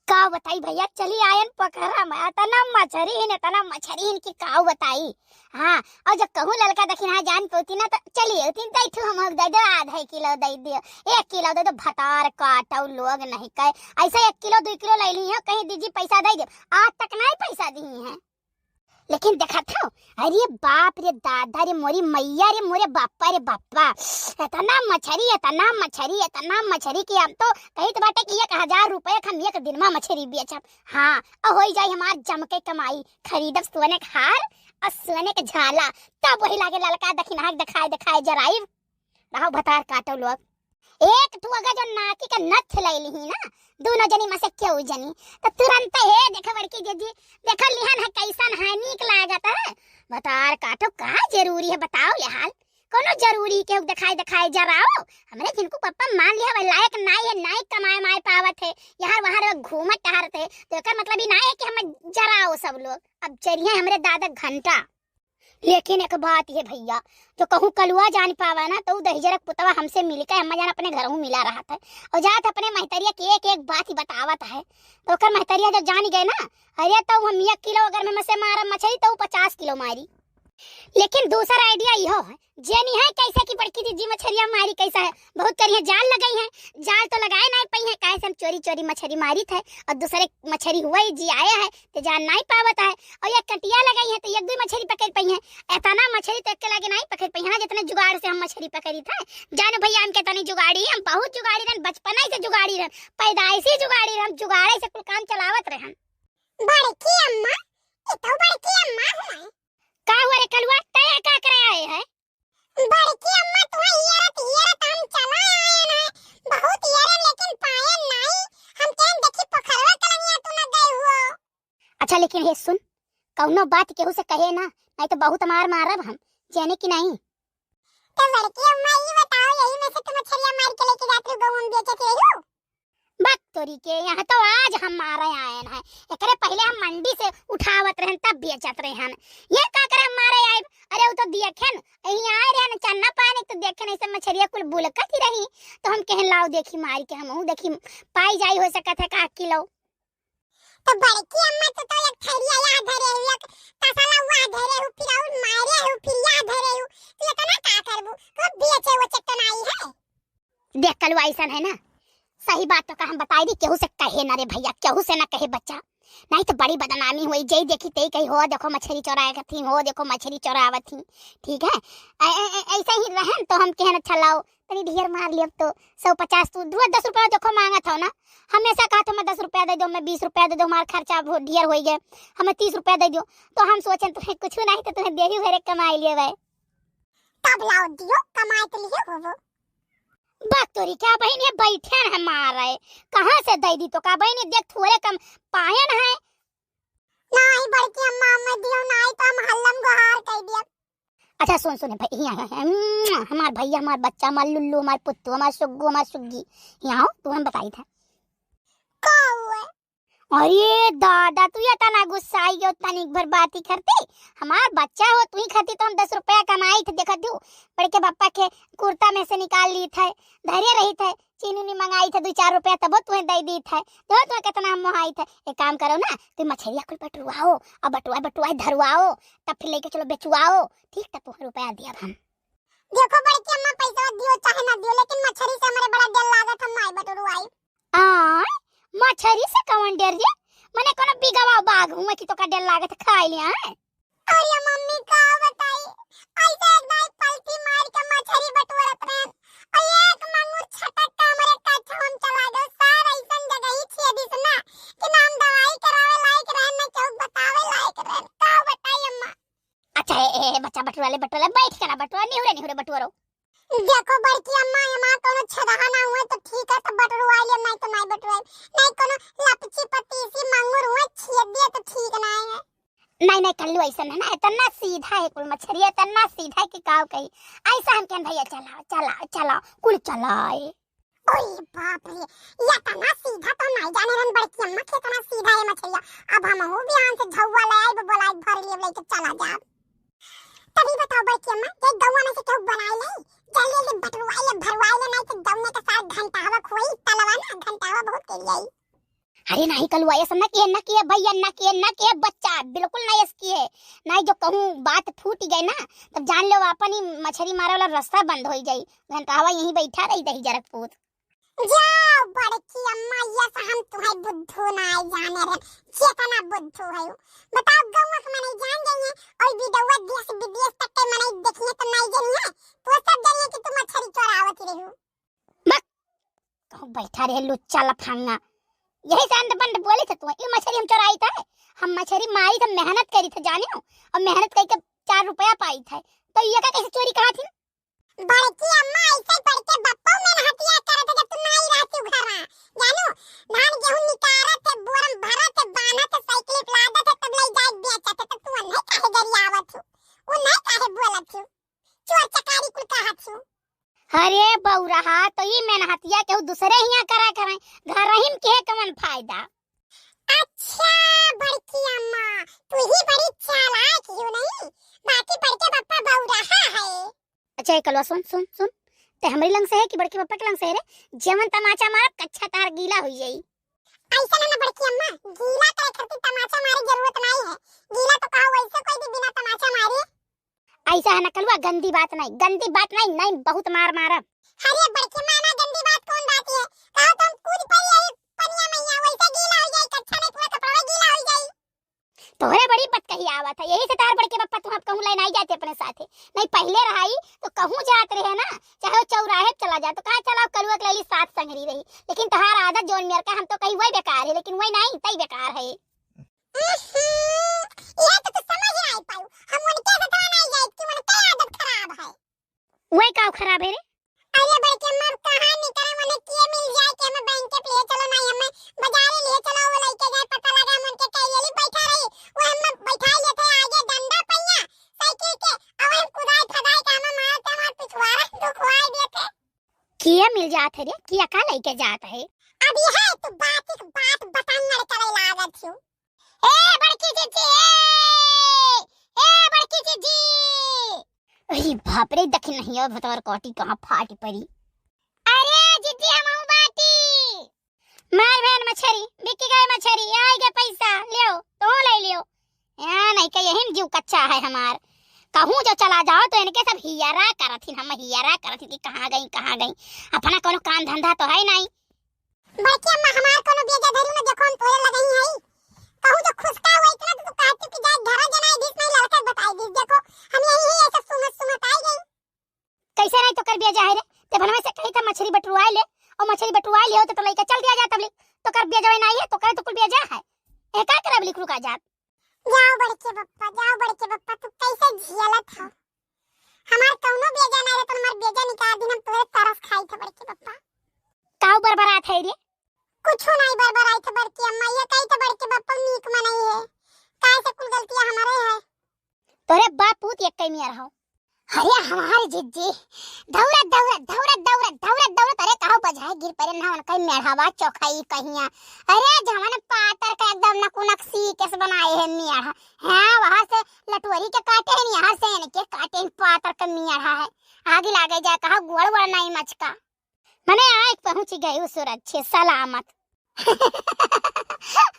का बताई भैया, चली आयन पकड़ा मैं तना मछरी इनकी का बताई। हाँ, और जब कहूँ लड़का दखिन हाँ जान पोती ना तो चलिए तीन दैठू हम दे दो, आधा किलो दे दियो, 1 किलो दे दो, भतार काटो लोग नहीं कहे ऐसे 1 किलो 2 किलो ले ली हो, कहीं दीजिए पैसा दे दो, आज तक नहीं पैसा दी है। लेकिन देखा था, अरे बाप रे दादा रे मोरी मैया रे मोरे बापा रे बापा, इतना मछरी कि हम तो कही तो बाटे कि 1000 रुपये हम एक दिन में मछरी बेचब। हाँ, और हो जाए हमार जम के कमाई, खरीदब सोने के हार और सोने के झाला, तब वही लागे ललका दखिन दिखाए जराई रहो भतार काटो लोग। एक तू अगर जो नाकी का नथ ले ली ना, दोनों जनी में से क्यों जनी तो तुरंत है देख बड़की दीदी, देखो लिहन है कैसन है, नीक लागत है। बतार काटो का जरूरी है बताओ ये हाल, कोनो जरूरी के दिखाए जराओ, हमरे जिनको पप्पा मान लिया लायक नाई है, नाई कमाए माए पावत है, यहाँ वहाँ घूमत टहरत है, तो एकर मतलब ही ना है कि हमें जराओ सब लोग, अब जरिए हमरे दादा घंटा। लेकिन एक बात है भैया, जो कहूँ कलुआ जान पावा ना तो दहिजरक पुतवा हमसे मिलकर अम्मा जान अपने घर में मिला रहा था, और जात अपने महतरिया की एक बात ही बतावत है, तो ओकर महतरिया जब जान गए ना, अरे तो हम 1 किलो अगर मैं से मारा मछली तो 50 किलो मारी। लेकिन दूसरा आइडिया यहो है, जेनी है कैसे की बड़की दीदी मछरिया मारी कैसा है, बहुत करिए जाल लगाई है, जाल तो लगाए नहीं पई है, कैसे हम चोरी चोरी मछली मारी थे, और दूसरे मछली हुआ ही जी आया है तो जान नहीं पावत है, और ये कटिया लगाई है तो 1-2 मछली पकड़ पई है, इतना मछली तो के लगे नहीं पकड़ पई है, जितने जुगाड़ से हम मछली पकड़ी थे। जानो भैया हम कहता नहीं जुगाड़ी, हम बहुत जुगाड़ी रहन, बचपन से जुगाड़ी रहन, पैदाइशी जुगाड़ी रहन, जुगाड़े से कुल काम चलावत रहन। बड़की अम्मा, ये तो बड़की अम्मा है का हुआ रे कलुआ, तय का करे आए है? बड़की अम्मा तुम्हें येरत हम चला आए ना, बहुत येरन लेकिन पाए नहीं, हम केन देखी पोखरवा कलनिया तू न गए हो। अच्छा लेकिन ये सुन, कौनो बात केहू से कहे ना, नहीं तो बहुत मार मारब हम, जाने की नहीं। तो बड़की अम्मा ये बताओ, यही में से तुम मछलियां मार के लेके जाते हो गांव में बेचते हो? बात तोरी के यहाँ तो आज हम मारे आए हैं, एकरे पहले हम मंडी से उठावत रहन तब बेचत रहन, ये का करे हम मारे आए, अरे वो तो देखेन यहीं आए रहन चन्ना पानी तो देखेन ऐसे मछरिया कुल बुलकत ही रही, तो हम कहन लाओ देखी मार के हम देखी पाई जाई हो सकत है का किलो। तो बड़की अम्मा तो एक थैलिया याद धरे हु, एक तसला हुआ धरे हु, फिर और मारे हु, फिर याद धरे हु, तो इतना का करबू, तो बेचे वो चटनाई है। देख कल ऐसा है ना, सही बात तो का हम बताई दी, केहू से कहे ना रे भैया, केहू से ना कहे बच्चा, नहीं तो बड़ी बदनामी हुई, जई देखी तई कही हो देखो मछली चोराए थी, हो देखो मछली चोरावत थी, ठीक है ऐसे ही रहन, तो हम कहन अच्छा लाओ तनी ढेर मार लियो, तो 150 तू 10 रुपया देखो मांगत हो ना, हमेशा कहा तो मैं 10 रुपया दे दो, मैं 20 रुपया दे दो, हमारा खर्चा ढेर हो गए, हमें 30 रुपया दे दो, तो हम सोचन तुम्हें कुछ नहीं तो तुम्हें देही भेरे कमाई लिए भाई, तब लाओ दियो कमाई तो लिए हो बात तोरी क्या बहन, ये बैठे हैं मारे कहाँ से दे दी, तो का बहन देख थोड़े कम पायन है नहीं बड़की अम्मा मैं दियो नहीं तो हम हल्लम गोहार कह दिया। अच्छा सुन भाई, यहाँ हमार भैया, हमार बच्चा, हमार लुल्लू, हमार पुत्तू, हमार सुग्गू, हमार सुग्गी, यहाँ तू हम बताई था का हुआ। अरे दादा तू ये तना गुस्सा आई गयो, तनी भर बात ही करती, हमार बच्चा हो तू ही खाती तो हम 10 रुपया कमाई थे, देखा दू बड़के पापा के कुर्ता में से निकाल ली थे, धैर्य रही थे, चीनी मंगाई थे 2-4 रुपया, तब तुम्हें दे दी थे, तो तुम्हें कितना हम मोहाई थे। एक काम करो ना, तुम मछलिया कुल बटुआओ और बटुआ धरवाओ, तब फिर लेके चलो बेचवाओ, ठीक है तुम्हें रुपया दिया हम। देखो बड़की अम्मा पैसा दियो चाहे ना दियो, लेकिन मछली से हमारे बड़ा डर लागत, हम माई बटुआई आ मछरी से कौन डर जे, मने कोनो बिगवा बाघ हुए की तो का डर लागत खाई लिया है। अरे मम्मी का बताई, ऐसे एक दाई पलटी मार के मछरी बटोरत रहन, और एक मंगूर छटक के हमरे कच्छ हम चला गए, सार ऐसन जगह ही छे दिस ना कि नाम दवाई करावे लायक रहन ना केहू बतावे लायक रहन, का बताई अम्मा। अच्छा ए बच्चा बटुरा बैठ के ना बटुरा, निहुरे बटुरो। देखो बड़की अम्मा हमार कोनो छदहा ना हुए तो ठीक है, तो बटुरवा ले, नहीं तो नहीं बटुरवा, नहीं कोनो लपची पत्ती सी मंगूर हुए छेद दिए तो ठीक ना है। नहीं कल्लू ऐसा है ना, इतना सीधा है कुल मछली, इतना सीधा है कि काव कही ऐसा हम कहन भैया चलाओ कुल चलाए। ओए बाप रे, ये इतना सीधा तो नहीं जाने रन बड़की अम्मा के, इतना सीधा है मछलिया, अब हम हो बिहान से झौवा ले आई बोलाई भर लिए लेके चला जा। तभी बताओ बड़की अम्मा, ये गौवा में से क्यों बनाई नहीं, जल्दी बटुरवाई ले भरवाई ले, नहीं तो गौने के साथ घंटावा खोई तलवा ना, घंटावा बहुत तेरी आई। अरे नहीं कलुआ ये सब ना किए भैया, ना किए बच्चा, बिल्कुल नहीं ऐसे किए। नहीं जो कहूँ बात फूट गई ना तब जान लो अपन ही मछली मारे वाला रास्ता बंद हो जाई। घंटावा यहीं बैठा रही दही जरक पूत। जाओ बड़की अम्मा, ये से हम तुम्हें बुद्धू ना जाने रे, चेतना बुद्धू है। बताओ गौवा के मने जान गई है और विदवा देश विदेश तक के मने देखिए तो नहीं जानी है, तो सब जानिए कि तुम मछली चोरावत रही हो। कहूँ बैठा रहे लुच्चा लफंगा, यही शांत बंद बोली थे तू। ये मछली हम चुराई था, हम मछली मारी थे, मेहनत करी थे जाने हो, और मेहनत करके 4 रुपया पाई थे, तो ये का कैसे चोरी कहा थी? बड़की अम्मा ऐसे पढ़ के बप्पो में हटिया करे थे जब तुम नहीं रहती घर में, जानो धान गेहूं निकारा थे, बोरम भरा थे, बाना थे, साइकिल पे लादा थे, तब ले जाए बेचा थे, तब तू नहीं काहे गरी आवत हो, वो नहीं काहे बोलत हो, चोर चकारी कुल कहत हो। अरे बौरहा तो ये मेहनतिया केहू दूसरे हिया करा करे, घर रहीम के कमन फायदा। अच्छा बड़की अम्मा तू ही बड़ी चालाक हो नहीं, बाकी पढ़ के बप्पा बौरहा है। अच्छा कलवा सुन सुन सुन, ते हमरी लंग से है कि बड़के पप्पा के लंग से है रे? जेमन तमाचा मार कच्छा तार गीला हो जाई। ऐसा ना बड़की अम्मा, गीला करे खातिर तमाचा मारे जरूरत नहीं है, गीला तो कहो वैसे कोई भी बिना तमाचा मारे। ऐसा है ना कलवा, गंदी बात नहीं, नहीं बहुत मार मारा। अरे बड़की माँ ना गंदी बात कौन बात है, कहो तो हम कूद पड़ी है पनिया में, या वैसे गीला हो जाए, कच्छा में पूरा कपड़ा गीला हो जाए। तोहरे बड़ी बात कही आवत है, यही से तार बड़के पप्पा तुम अब कहूं ले नहीं जाते अपने साथे। नहीं पहले रहाई तो कहूं जात रहे ना, चाहे चौराहे चला जा तो कहां चलाओ कलुआ के लिए साथ संगरी रही, लेकिन तुम्हारा आदत जोन मेर का हम तो कहीं वही बेकार है, लेकिन वही नहीं तई बेकार है। ये तो समझ नहीं पाऊ, हम उनके से तो नहीं जाए कि उनकी आदत खराब है। वही का खराब है रे? अरे बड़के अम्मा कहां निकले मने किए मिल जाए कि हमें बैंक के ले चलो, नहीं हमें बाजारे ले चलो, वो लेके जाए, पता लगा हम उनके कहिए बैठा रही, वो हम बैठा लेते आगे डंडा पहिया साइकिल के, अब हम कुदाई फदाई का हम मारते मार पिछवाड़ा दुखवाई देते। किए मिल जात है रे, किया का लेके जात है? अब ये है तो बात बताने करे लागत छू। ए बड़की जीजी, ए बड़की जीजी। अरे बाप रे, दखिन नहीं हो भतवर कोटी कहां फाट पड़ी। अरे जीजी हम बाटी मार बहन मछरी बिकी गए, मछरी आई गए, पैसा लियो तो ले लियो। या नहीं के यही जीव कच्चा है हमार, कहूं जो चला जाओ तो इनके सब हियरा करथिन, हम हियरा करथिन कि कहां गई, अपना कोनो काम धंधा तो है नहीं। बड़की अम्मा हमार कोनो बेजा धरी में देखो हम तोरे लगई है, कहूं जो खुशका हुआ इतना तो कहती कि जाए घर जनाई दिस नहीं लड़का बताई दिस, देखो हम यही है ऐसा सुमत आई गई। कैसे नहीं तो कर दिया जाए रे, ते भनवा से कही था मछली बटुआई ले, और मछली बटुआई ले हो तो लइका चल दिया जात तब तो कर दिया जाए नहीं है तो करे तो कुल दिया जा है ए का करब लिख रुका जात। जाओ बड़के बप्पा तू कैसे झियलत हो, हमार कौनो बेजा ना रे, तो हमार बेजा निकाल दिन हम तोरे तरस खाई थे बड़के बप्पा। काऊ बरबरात है रे? कुछ नहीं बरबर आई थे बड़की अम्मा, ये कही तो बड़के बप्पा नीक मनाई है, काहे से कुल गलतियां हमारे है। तोरे बाप पूत एक कई में रहो। अरे हमारे जिज्जी दौड़त अरे कहो बजाए गिर परे ना उनका मेढ़ावा चौखाई कहिया, अरे जवन पातर का एकदम नकुनक्सी कैसे बनाए है मेढ़ा, हां वहां से लटवरी के काटे हैं, यहां से इनके काटे हैं पातर का मेढ़ा है, आगे लागे जा कहा गोड़ नहीं मचका, मने आए पहुंच गई सुरक्षित सलामत।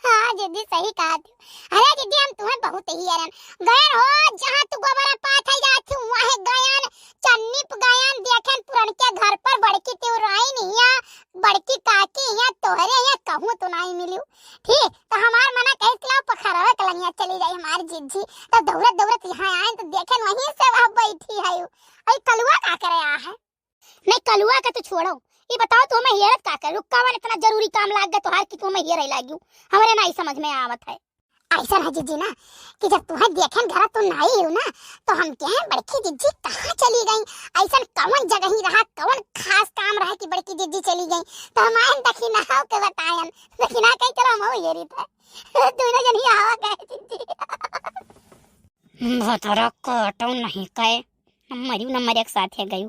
हाँ दीदी सही कहा तू। अरे दीदी हम तुम्हें बहुत ही हैरान गयन हो, जहाँ तू गोबरा पात है जाती वहाँ गयन चन्नीप गयन देखें पुरन के घर पर बड़की त्योराई नहीं है, बड़की काकी है तोहरे है कहूँ तो नहीं मिली, ठीक तो हमार मना कह के पखरवा कलनिया चली जाए हमारी जिज्जी, तो दौड़त यहाँ आए तो देखें वहीं से वहाँ बैठी है। अरे कलुआ का करे आ है? नहीं कलुआ का तो छोड़ो, ये बताओ तो हमें हेरत का कर रुक्का वाला इतना जरूरी काम लाग गया तो हर की तुम्हें हेर लागी हमारे नहीं समझ में आवत है। ऐसा है जिज्जी ना कि जब तुम्हें देखें घर तो नहीं हो ना तो हम कहें बड़की जिज्जी कहाँ चली गई, ऐसा कौन जगह ही रहा, कौन खास काम रहा कि बड़की जिज्जी चली गई, तो हम आए दखिना हो के बतायन दखिना कहीं चलो हम हो हेरी था तू ना जनी आवा गए जिज्जी भतरा कोटो नहीं कहे हम मरियो न मरे एक साथ है गयो।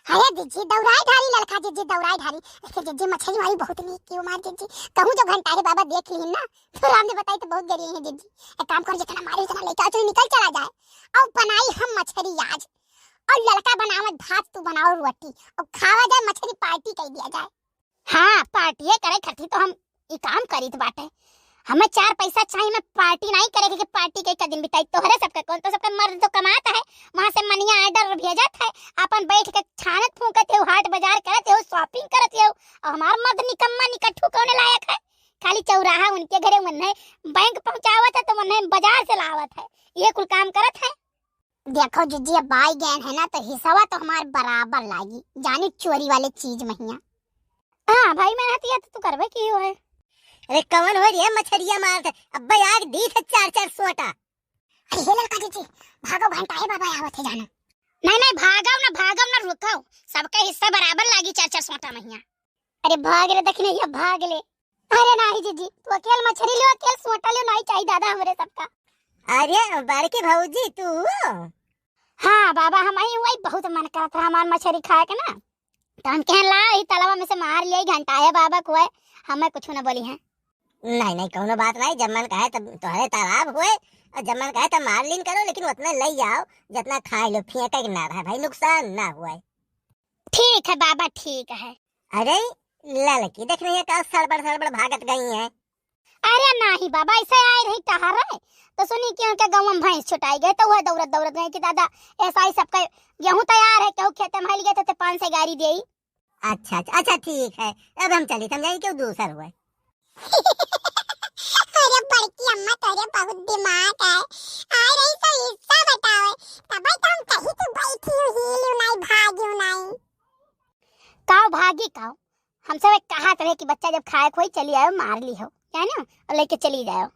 अरे जिज्जी दौड़ाई ढारी लड़का जिज्जी दौड़ाई ढारी, इसके जिज्जी मछली मारी बहुत नहीं क्यों मार जिज्जी, कहूं जो घंटा के बाबा देख ली ना तो राम ने बताई तो बहुत गरी है जिज्जी, एक काम कर जितना मारी उतना लेके चल निकल चला जाए, और बनाई हम मछली आज, और लड़का बनावत भात तू बनाओ रोटी, और खावा जाए मछली पार्टी कह दिया जाए। हाँ पार्टी करे खटी तो हम ई काम करी तो बाटे। हमें 4 पैसा चाहिए, मैं पार्टी नहीं करेगी कि पार्टी के एक दिन बिताई तोहरे सबका कौन तो सबका मर्द तो कमाता है, वहां से मनिया ऑर्डर भेजत है, अपन बैठ के छानत फूंकत हो, हाट बाजार करत हो, शॉपिंग करत हो। और हमार मर्द निकम्मा निकट्ठू कौन लायक है, खाली चौराहा उनके घरे मन है बैंक पहुंचावत है तो मन है बाजार से लावत है, ये कुल काम करत है। देखो जीजी अब बाई गैन है ना तो हिस्सा तो हमार बराबर लागी, जानी चोरी वाले चीज महिया। हां भाई मैं हतिया तो तू करबे की हो है। अरे कवन हो रे मछरिया मारत अब्बा यार दी है 4-4 सोटा। अरे हे लड़का जीजी भागो घंटा है बाबा आवत है जाना। नहीं भागव ना रुको, सबका हिस्सा बराबर लागी 4-4 सोटा महिया। अरे भाग रे देखने ये भाग ले। अरे नहीं जीजी तू अकेले मछली ले, अकेले सोटा ले, नहीं चाहिए दादा हमरे सबका। अरे बड़के भौजी तू? हाँ बाबा हम आई हुई, बहुत मन करत रहा हमार मछली खाए के ना, तो हम कह ला ई तलावा में से मार ले घंटा है बाबा को है, हमें कुछ ना बोली है। नहीं कोनो बात नहीं, जब मन कहे तब तोहरे तालाब हुए और जब मन कहे तब मार लीन करो, लेकिन उतना ले आओ जितना खाए लो, फेंका के ना रहा भाई, नुकसान ना हुआ। ठीक है बाबा ठीक है। अरे लड़की देख रही है का सड़बड़ भागत गई है। अरे नहीं बाबा ऐसे आए रही टहर है तो सुनी कि उनके गांव में भैंस छुटाई गए तो वह दौड़त गए कि दादा ऐसा ही सबका गेहूं तैयार है, केहू खेते में हल गए तो 5 से गाड़ी देई। अच्छा ठीक है, अब हम चली समझाई क्यों दूसर हुए। अरे बड़की अम्मा तेरे बहुत दिमाग है, आ रही तो हिस्सा बताओ, तब तो हम कहीं तो बैठी हूँ, हिलू नहीं भागी नहीं। काओ भागी काओ, हमसे वे कहा रहे कि बच्चा जब खाए खोई चली आयो मार ली हो, क्या ना, और लेके चली जाओ।